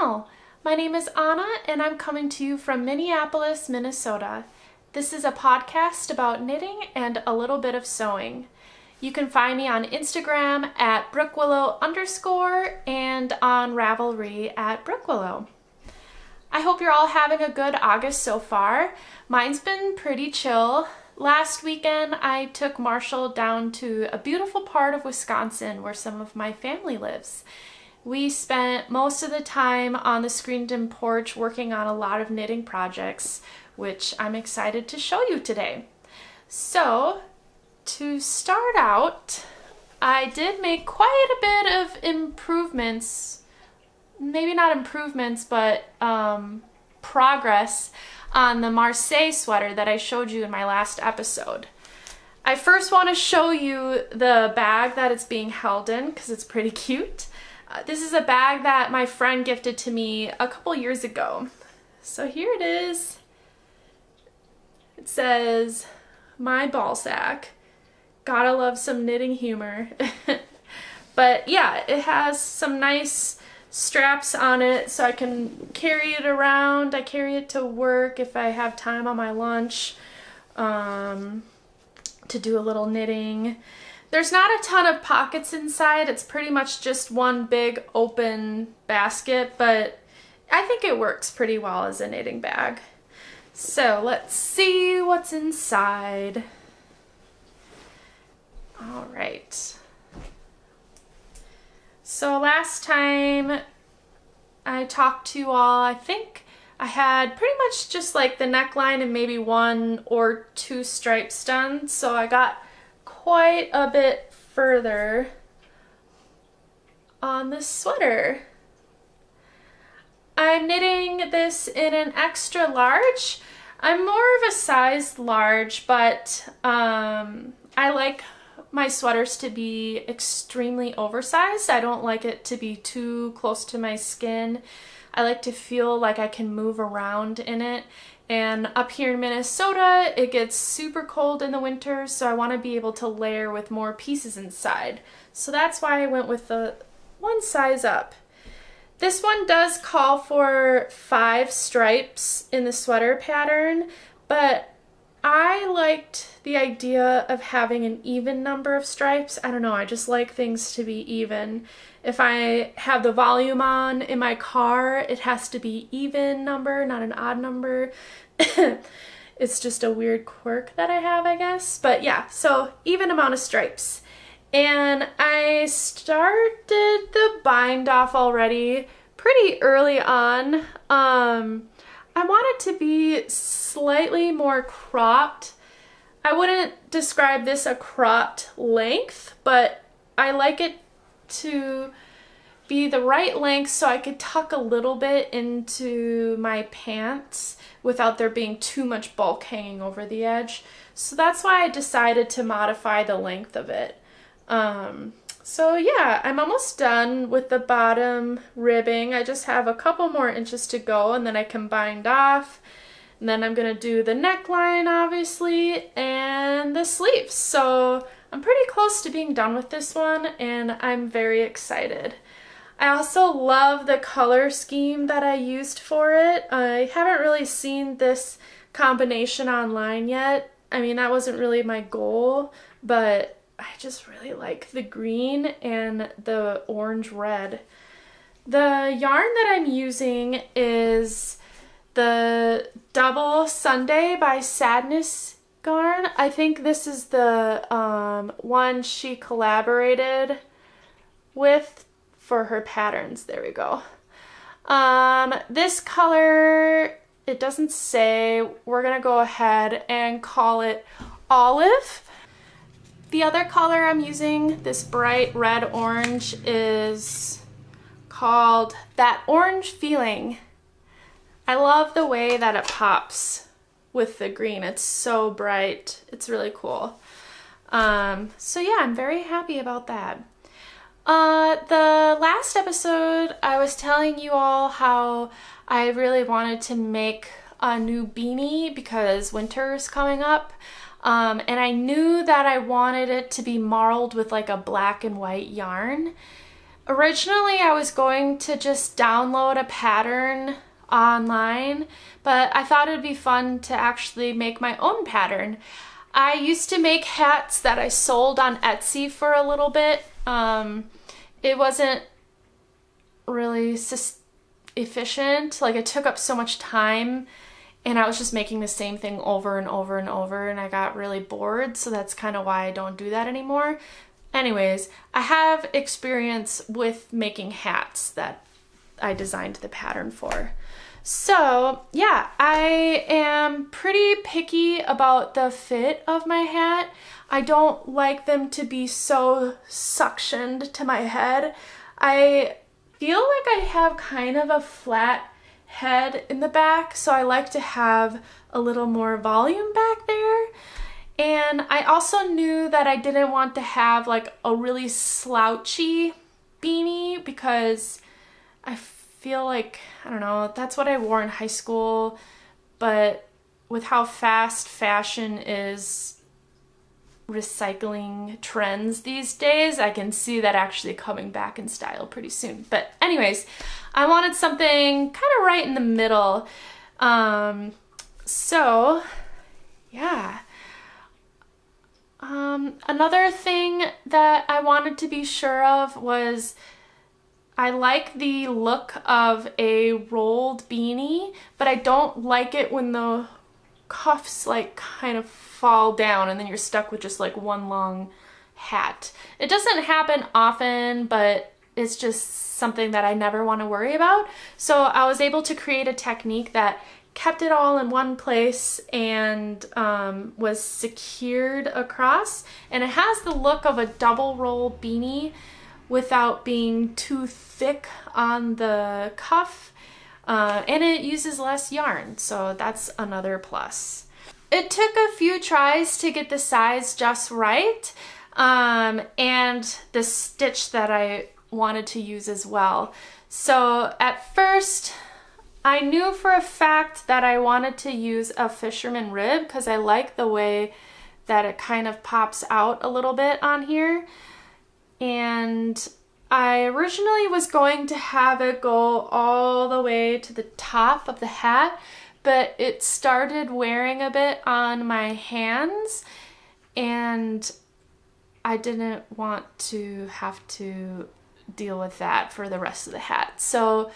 channel. My name is Anna and I'm coming to you from Minneapolis, Minnesota. This is a podcast about knitting and a little bit of sewing. You can find me on Instagram at brookwillow_ and on Ravelry at brookwillow. I hope you're all having a good August so far. Mine's been pretty chill. Last weekend I took Marshall down to a beautiful part of Wisconsin where some of my family lives. We spent most of the time on the screened-in porch working on a lot of knitting projects, which I'm excited to show you today. So, to start out, I did make quite a bit of improvements, maybe not improvements, but progress on the Marseille sweater that I showed you in my last episode. I first want to show you the bag that it's being held in because it's pretty cute. This is a bag that my friend gifted to me a couple years ago. So here it is. It says, "My ball sack." Gotta love some knitting humor. But yeah, it has some nice straps on it so I can carry it around. I carry it to work if I have time on my lunch to do a little knitting. There's not a ton of pockets inside. It's pretty much just one big open basket, but I think it works pretty well as a knitting bag. So let's see what's inside. All right. So last time I talked to you all, I think I had pretty much just like the neckline and maybe 1 or 2 stripes done. So I got quite a bit further on this sweater. I'm knitting this in an extra large. I'm more of a size large, but I like my sweaters to be extremely oversized. I don't like it to be too close to my skin. I like to feel like I can move around in it. And up here in Minnesota, it gets super cold in the winter, so I want to be able to layer with more pieces inside. So that's why I went with the one size up. This one does call for 5 stripes in the sweater pattern, but I liked the idea of having an even number of stripes. I don't know, I just like things to be even. If I have the volume on in my car, it has to be even number, not an odd number. It's just a weird quirk that I have, I guess. But yeah, so even amount of stripes. And I started the bind off already pretty early on. I want it to be slightly more cropped. I wouldn't describe this a cropped length, but I like it to be the right length so I could tuck a little bit into my pants without there being too much bulk hanging over the edge. So that's why I decided to modify the length of it. So yeah, I'm almost done with the bottom ribbing. I just have a couple more inches to go and then I can bind off. And then I'm gonna do the neckline, obviously, and the sleeves. So I'm pretty close to being done with this one and I'm very excited. I also love the color scheme that I used for it. I haven't really seen this combination online yet. I mean, that wasn't really my goal, but I just really like the green and the orange red. The yarn that I'm using is the Double Sunday by Sandnes Garn. I think this is the one she collaborated with for her patterns. There we go. This color, it doesn't say. We're gonna go ahead and call it Olive. The other color I'm using, this bright red orange, is called That Orange Feeling. I love the way that it pops with the green. It's so bright. It's really cool. So yeah, I'm very happy about that. The last episode, I was telling you all how I really wanted to make a new beanie because winter is coming up. And I knew that I wanted it to be marled with like a black and white yarn. Originally, I was going to just download a pattern online, but I thought it'd be fun to actually make my own pattern. I used to make hats that I sold on Etsy for a little bit. It wasn't really efficient. Like, it took up so much time, and I was just making the same thing over and over and over, and I got really bored, so that's kind of why I don't do that anymore. Anyways, I have experience with making hats that I designed the pattern for. So yeah, I am pretty picky about the fit of my hat. I don't like them to be so suctioned to my head. I feel like I have kind of a flat head in the back, so I like to have a little more volume back there. And I also knew that I didn't want to have like a really slouchy beanie because I feel like, I don't know, that's what I wore in high school, but with how fast fashion is recycling trends these days, I can see that actually coming back in style pretty soon. But anyways, I wanted something kind of right in the middle. So yeah. Another thing that I wanted to be sure of was I like the look of a rolled beanie, but I don't like it when the cuffs like kind of fall down and then you're stuck with just like one long hat. It doesn't happen often, but it's just something that I never want to worry about. So I was able to create a technique that kept it all in one place and was secured across, and it has the look of a double roll beanie without being too thick on the cuff, and it uses less yarn, so that's another plus. It took a few tries to get the size just right, and the stitch that I wanted to use as well. So at first I knew for a fact that I wanted to use a fisherman rib because I like the way that it kind of pops out a little bit on here. And I originally was going to have it go all the way to the top of the hat, but it started wearing a bit on my hands, and I didn't want to have to deal with that for the rest of the hat. So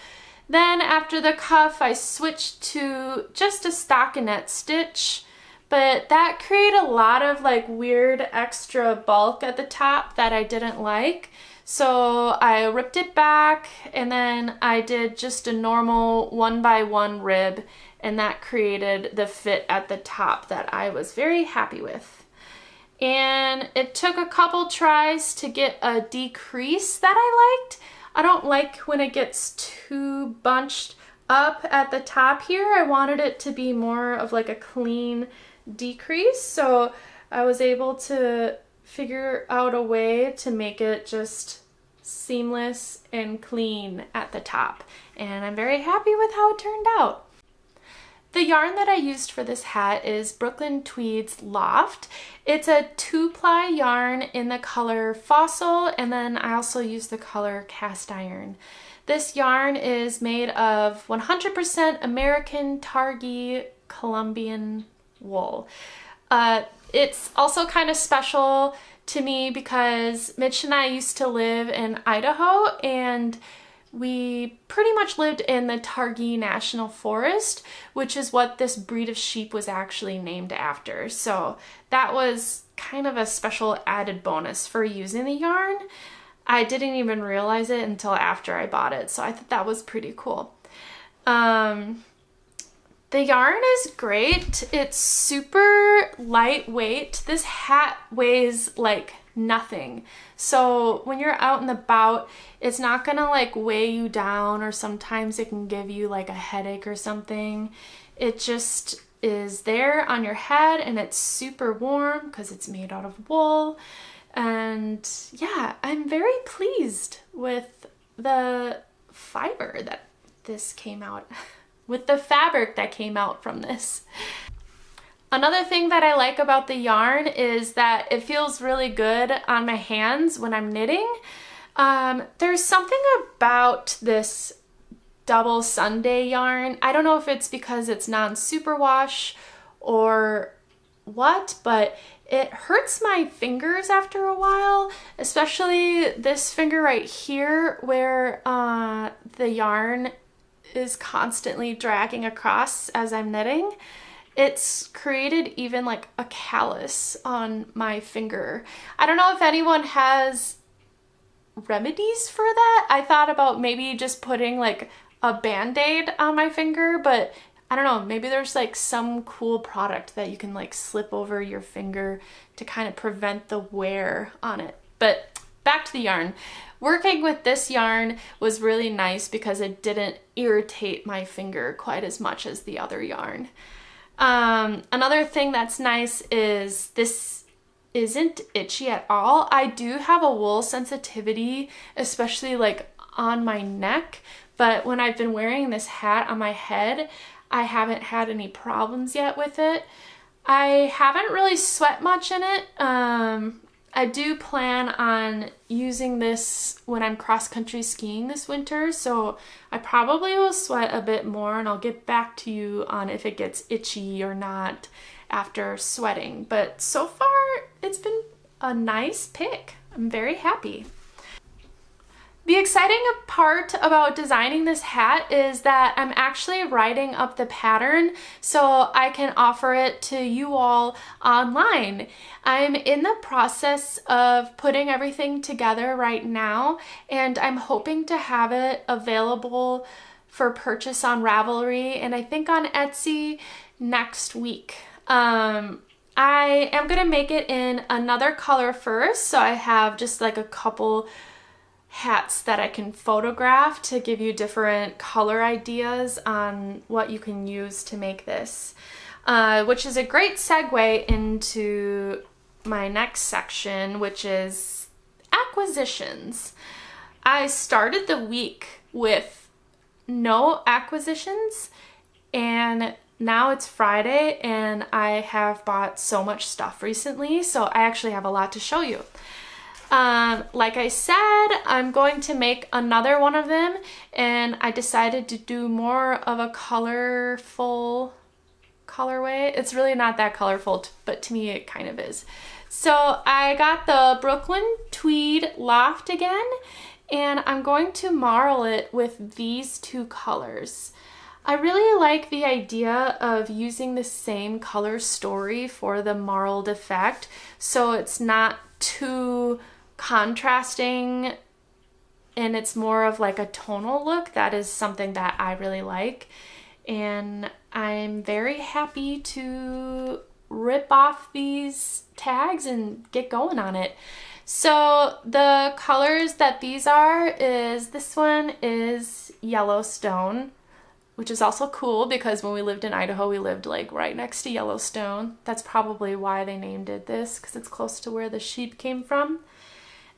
then after the cuff, I switched to just a stockinette stitch, but that created a lot of like weird extra bulk at the top that I didn't like. So I ripped it back, and then I did just a normal 1x1 rib, and that created the fit at the top that I was very happy with. And it took a couple tries to get a decrease that I liked. I don't like when it gets too bunched up at the top here. I wanted it to be more of like a clean decrease, so I was able to figure out a way to make it just seamless and clean at the top, and I'm very happy with how it turned out. The yarn that I used for this hat is Brooklyn Tweed's Loft. It's a 2-ply yarn in the color Fossil, and then I also used the color Cast Iron. This yarn is made of 100% American Targhee Colombian wool. It's also kind of special to me because Mitch and I used to live in Idaho, and we pretty much lived in the Targhee National Forest, which is what this breed of sheep was actually named after. So that was kind of a special added bonus for using the yarn. I didn't even realize it until after I bought it, so I thought that was pretty cool. The yarn is great. It's super lightweight. This hat weighs like nothing. So when you're out and about, it's not gonna like weigh you down, or sometimes it can give you like a headache or something. It just is there on your head, and it's super warm because it's made out of wool. And yeah, I'm very pleased with the fiber that this came out with the fabric that came out from this. Another thing that I like about the yarn is that it feels really good on my hands when I'm knitting. There's something about this double Sunday yarn. I don't know if it's because it's non-superwash or what, but it hurts my fingers after a while, especially this finger right here where the yarn is constantly dragging across as I'm knitting. It's created even like a callus on my finger. I don't know if anyone has remedies for that. I thought about maybe just putting like a band-aid on my finger, but I don't know, maybe there's like some cool product that you can like slip over your finger to kind of prevent the wear on it. But back to the yarn. Working with this yarn was really nice because it didn't irritate my finger quite as much as the other yarn. Another thing that's nice is this isn't itchy at all. I do have a wool sensitivity, especially like on my neck, but when I've been wearing this hat on my head, I haven't had any problems yet with it. I haven't really sweat much in it. I do plan on using this when I'm cross-country skiing this winter, so I probably will sweat a bit more, and I'll get back to you on if it gets itchy or not after sweating. But so far, it's been a nice pick. I'm very happy. The exciting part about designing this hat is that I'm actually writing up the pattern so I can offer it to you all online. I'm in the process of putting everything together right now, and I'm hoping to have it available for purchase on Ravelry and I think on Etsy next week. I am going to make it in another color first, so I have just like a couple hats that I can photograph to give you different color ideas on what you can use to make this, which is a great segue into my next section, which is acquisitions. I started the week with no acquisitions, and now it's Friday and I have bought so much stuff recently, so I actually have a lot to show you. Like I said, I'm going to make another one of them, and I decided to do more of a colorful colorway. It's really not that colorful, but to me it kind of is. So I got the Brooklyn Tweed Loft again, and I'm going to marl it with these two colors. I really like the idea of using the same color story for the marled effect, so it's not too contrasting and it's more of like a tonal look. That is something that I really like, and I'm very happy to rip off these tags and get going on it. So the colors that these are is, this one is Yellowstone, which is also cool because when we lived in Idaho, we lived like right next to Yellowstone. That's probably why they named it this, because it's close to where the sheep came from.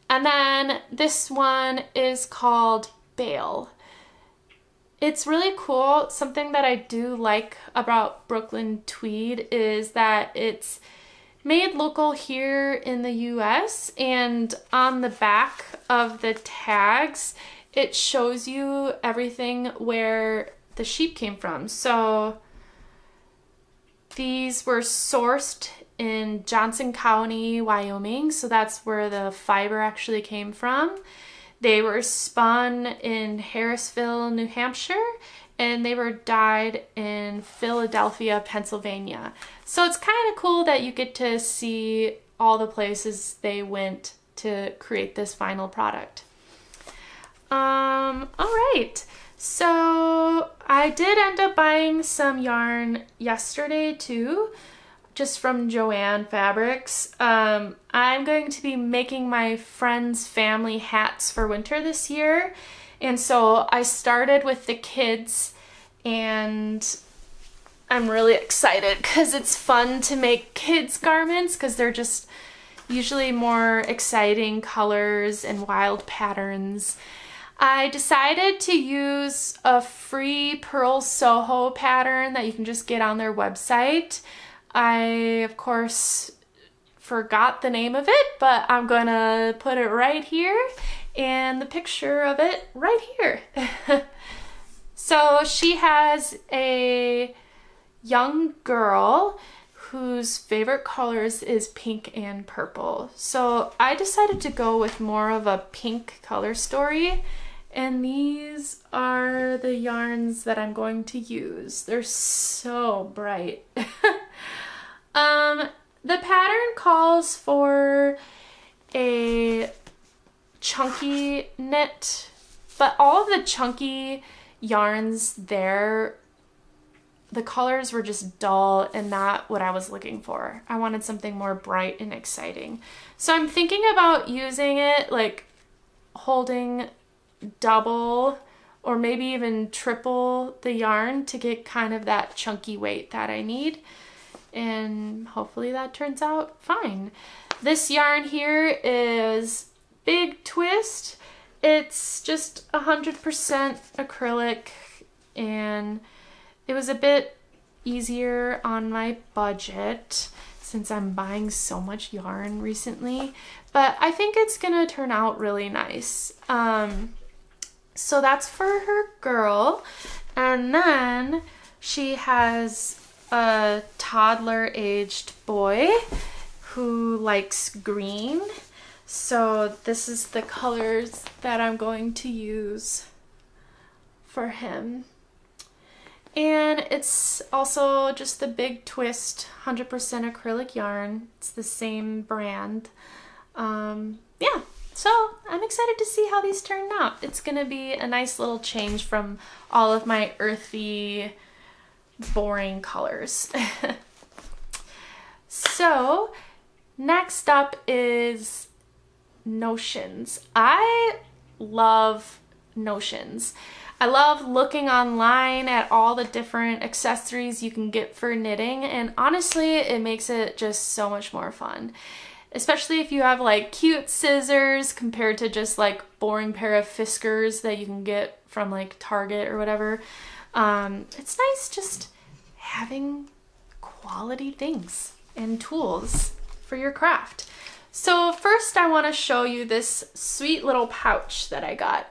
And then this one is called Bale. It's really cool. Something that I do like about Brooklyn Tweed is that it's made local here in the US, and on the back of the tags, it shows you everything where the sheep came from. So these were sourced in Johnson County, Wyoming, so that's where the fiber actually came from. They were spun in Harrisville, New Hampshire, and they were dyed in Philadelphia, Pennsylvania. So it's kind of cool that you get to see all the places they went to create this final product. All right. So I did end up buying some yarn yesterday too, just from Joann Fabrics. I'm going to be making my friends' family hats for winter this year, and so I started with the kids, and I'm really excited because it's fun to make kids garments because they're just usually more exciting colors and wild patterns. I decided to use a free Pearl Soho pattern that you can just get on their website. I, of course, forgot the name of it, but I'm gonna put it right here. and the picture of it right here. So she has a young girl whose favorite colors is pink and purple. So I decided to go with more of a pink color story, and these are the yarns that I'm going to use. They're so bright. The pattern calls for a chunky knit, but all of the chunky yarns there, the colors were just dull and not what I was looking for. I wanted something more bright and exciting. So I'm thinking about using it like holding double or maybe even triple the yarn to get kind of that chunky weight that I need. And hopefully that turns out fine. This yarn here is Big Twist. It's just 100% acrylic, and it was a bit easier on my budget since I'm buying so much yarn recently, but I think it's gonna turn out really nice. So that's for her girl, and then she has a toddler-aged boy who likes green. So this is the colors that I'm going to use for him. And it's also just the Big Twist 100% acrylic yarn. It's the same brand. Yeah, so I'm excited to see how these turn out. It's gonna be a nice little change from all of my earthy, boring colors. So next up is notions. I love notions. I love looking online at all the different accessories you can get for knitting, and honestly it makes it just so much more fun, especially if you have like cute scissors compared to just like boring pair of Fiskars that you can get from like Target or whatever. It's nice just having quality things and tools for your craft. So first I want to show you this sweet little pouch that I got.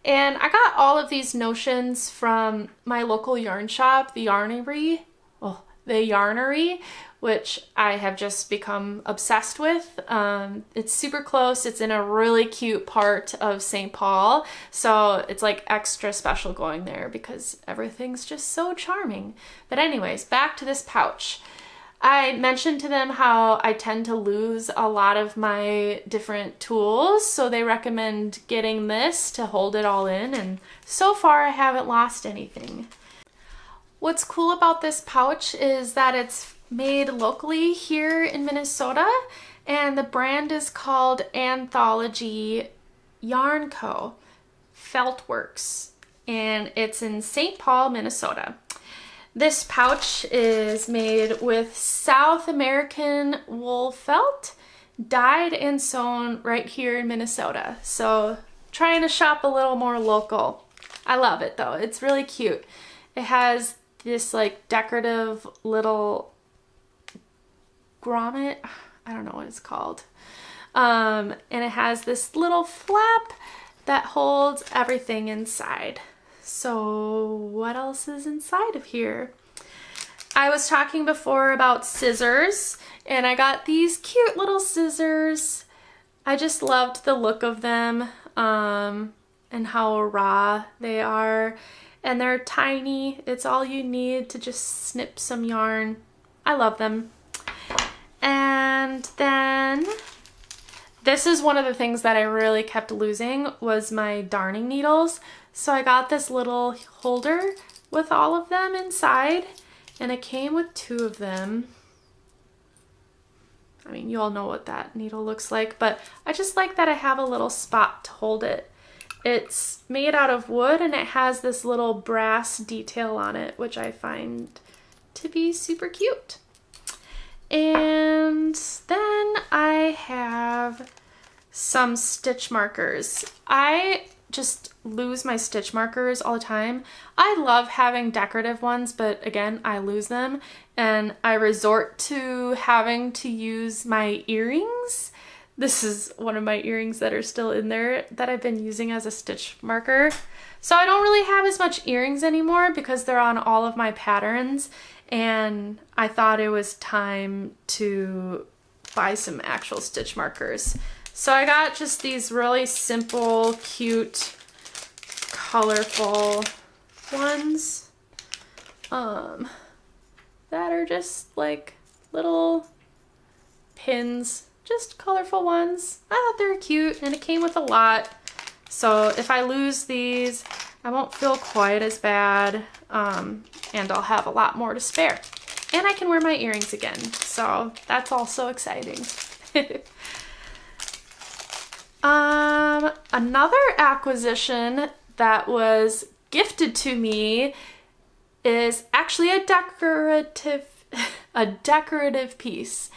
And I got all of these notions from my local yarn shop, the Yarnery, which I have just become obsessed with. It's super close. It's in a really cute part of St. Paul, so it's like extra special going there because everything's just so charming. But anyways, back to this pouch. I mentioned to them how I tend to lose a lot of my different tools, so they recommend getting this to hold it all in, and so far I haven't lost anything. What's cool about this pouch is that it's made locally here in Minnesota, and the brand is called Anthology Yarn Co. Feltworks, and it's in St. Paul, Minnesota. This pouch is made with South American wool felt, dyed and sewn right here in Minnesota. So trying to shop a little more local. I love it though, it's really cute. It has this like decorative little grommet, I don't know what it's called. And it has this little flap that holds everything inside. So what else is inside of here? I was talking before about scissors, and I got these cute little scissors. I just loved the look of them, and how raw they are, and they're tiny. It's all you need to just snip some yarn. I love them. And then this is one of the things that I really kept losing was my darning needles. So I got this little holder with all of them inside, and it came with 2 of them. I mean, you all know what that needle looks like, but I just like that I have a little spot to hold it. It's made out of wood, and it has this little brass detail on it, which I find to be super cute. And then I have some stitch markers. I just lose my stitch markers all the time. I love having decorative ones, but again, I lose them, and I resort to having to use my earrings This is one of my earrings that are still in there that I've been using as a stitch marker. So I don't really have as much earrings anymore because they're on all of my patterns, and I thought it was time to buy some actual stitch markers. So I got just these really simple, cute, colorful ones that are just like little pins, just colorful ones. I thought they were cute, and it came with a lot. So if I lose these, I won't feel quite as bad, and I'll have a lot more to spare. And I can wear my earrings again, so that's also exciting. Another acquisition that was gifted to me is actually a decorative piece,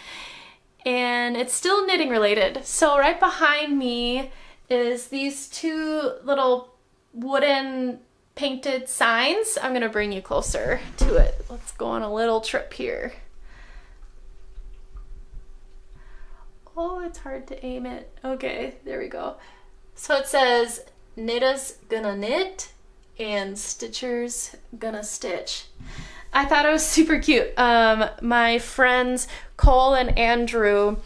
and it's still knitting related. So right behind me is these two little wooden painted signs. I'm gonna bring you closer to it. Let's go on a little trip here. Oh, it's hard to aim it. Okay, there we go. So it says, "Knitters gonna knit and stitchers gonna stitch." I thought it was super cute. My friends Cole and Andrew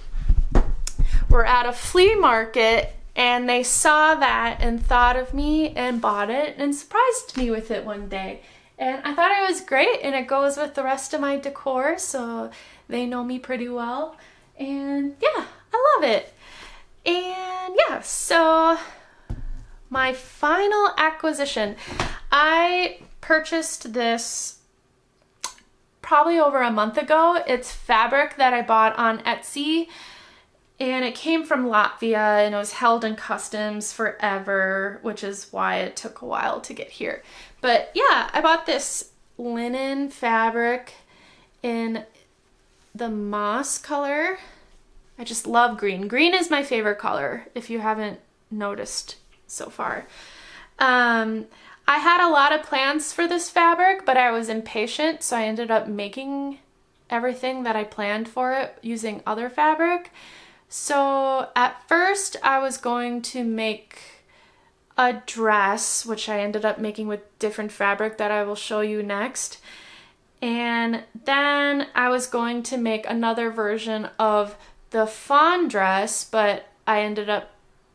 were at a flea market, and they saw that and thought of me and bought it and surprised me with it one day. And I thought it was great, and it goes with the rest of my decor, so they know me pretty well. And yeah, I love it. And yeah, so my final acquisition. I purchased this probably over a month ago. It's fabric that I bought on Etsy, and it came from Latvia, and it was held in customs forever, which is why it took a while to get here. But yeah, I bought this linen fabric in the moss color. I just love green. Green is my favorite color, if you haven't noticed so far. I had a lot of plans for this fabric, but I was impatient, so I ended up making everything that I planned for it using other fabric. So at first I was going to make a dress, which I ended up making with different fabric that I will show you next. And then I was going to make another version of the fawn dress, but I ended up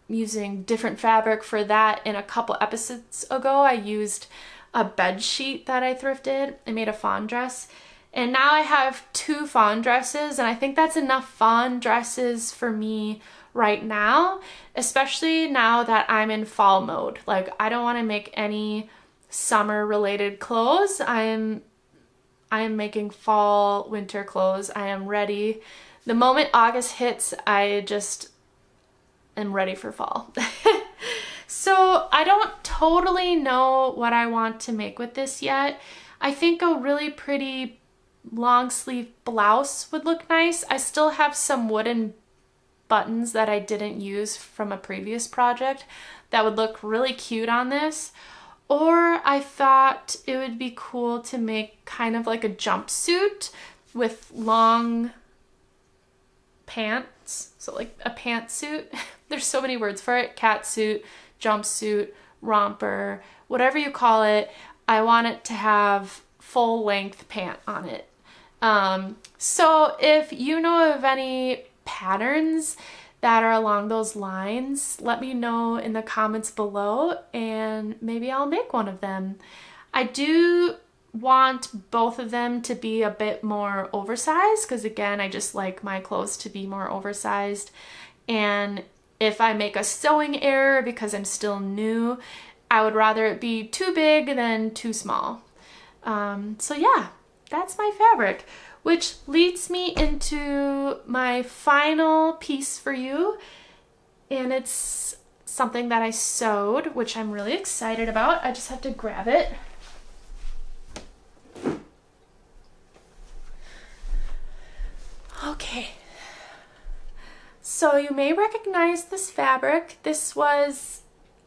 using different fabric for that. In a couple episodes ago, I used a bed sheet that I thrifted. I made a fawn dress. And now I have two fawn dresses, and I think that's enough fawn dresses for me right now, especially now that I'm in fall mode. Like, I don't want to make any summer related clothes. I am making fall, winter clothes. I am ready. The moment August hits, I just am ready for fall. So I don't totally know what I want to make with this yet. I think a really pretty long sleeve blouse would look nice. I still have some wooden buttons that I didn't use from a previous project that would look really cute on this. Or I thought it would be cool to make kind of like a jumpsuit with long pants. So like a pantsuit. There's so many words for it. Catsuit, jumpsuit, romper, whatever you call it. I want it to have full length pant on it. So if you know of any patterns that are along those lines, let me know in the comments below, and maybe I'll make one of them. I do want both of them to be a bit more oversized, because again, I just like my clothes to be more oversized. And if I make a sewing error because I'm still new, I would rather it be too big than too small. So yeah, that's my fabric, which leads me into my final piece for you. And it's something that I sewed, which I'm really excited about. I just have to grab it. Okay. So you may recognize this fabric. This was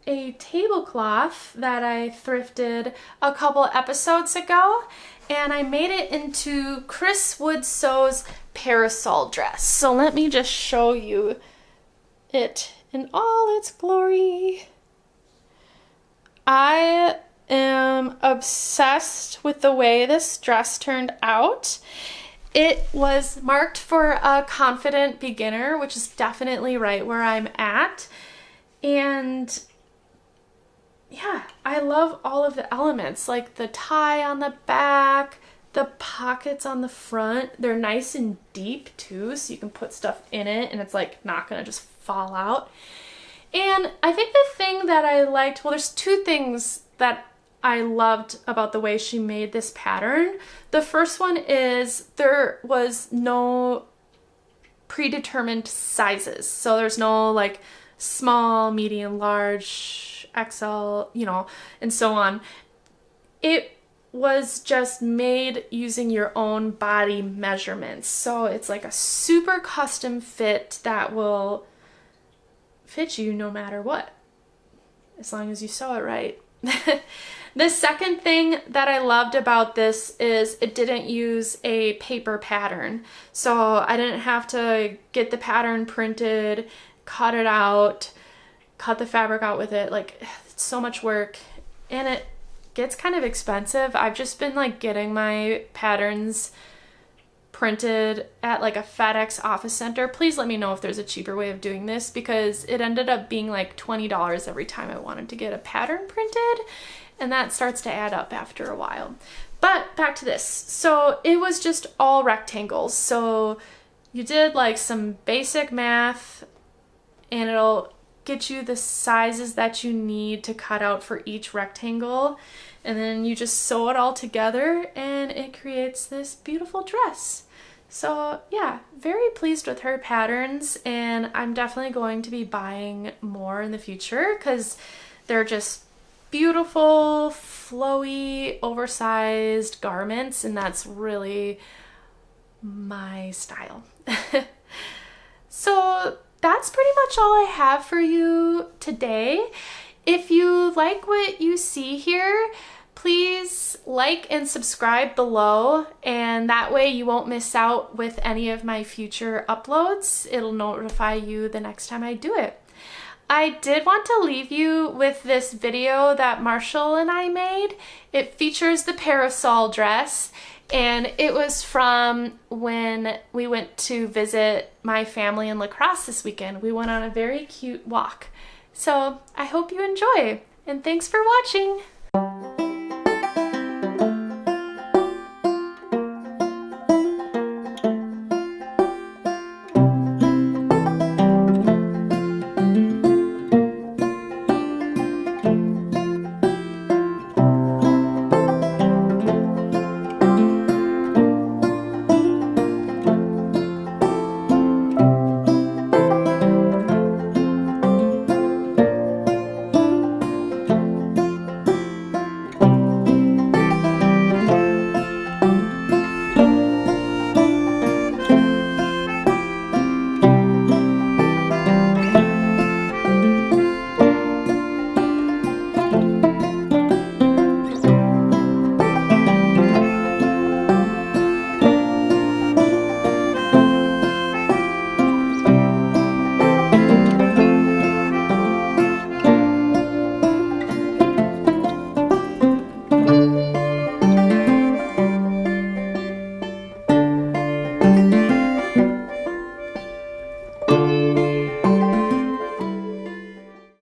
a tablecloth that I thrifted a couple episodes ago, and I made it into Chris Wood Sew's parasol dress. So let me just show you it in all its glory. I am obsessed with the way this dress turned out. It was marked for a confident beginner, which is definitely right where I'm at. And yeah, I love all of the elements, like the tie on the back, the pockets on the front. They're nice and deep too, so you can put stuff in it and it's like not gonna just fall out. And I think the thing that I liked, well, there's two things that I loved about the way she made this pattern. The first one is there was no predetermined sizes. So there's no like small, medium, large, XL, you know, and so on. It was just made using your own body measurements. So it's like a super custom fit that will fit you no matter what, as long as you sew it right. The second thing that I loved about this is it didn't use a paper pattern. So I didn't have to get the pattern printed, cut it out, cut the fabric out with it. Like, it's so much work and it gets kind of expensive. I've just been like getting my patterns printed at like a FedEx office center. Please let me know if there's a cheaper way of doing this, because it ended up being like $20 every time I wanted to get a pattern printed, and that starts to add up after a while. But back to this. So it was just all rectangles. So you did like some basic math and it'll get you the sizes that you need to cut out for each rectangle, and then you just sew it all together and it creates this beautiful dress. So yeah, very pleased with her patterns, and I'm definitely going to be buying more in the future because they're just beautiful, flowy, oversized garments, and that's really my style. So that's pretty much all I have for you today. If you like what you see here, please like and subscribe below, and that way you won't miss out with any of my future uploads. It'll notify you the next time I do it. I did want to leave you with this video that Marshall and I made. It features the parasol dress, and it was from when we went to visit my family in La Crosse this weekend. We went on a very cute walk. So I hope you enjoy, and thanks for watching.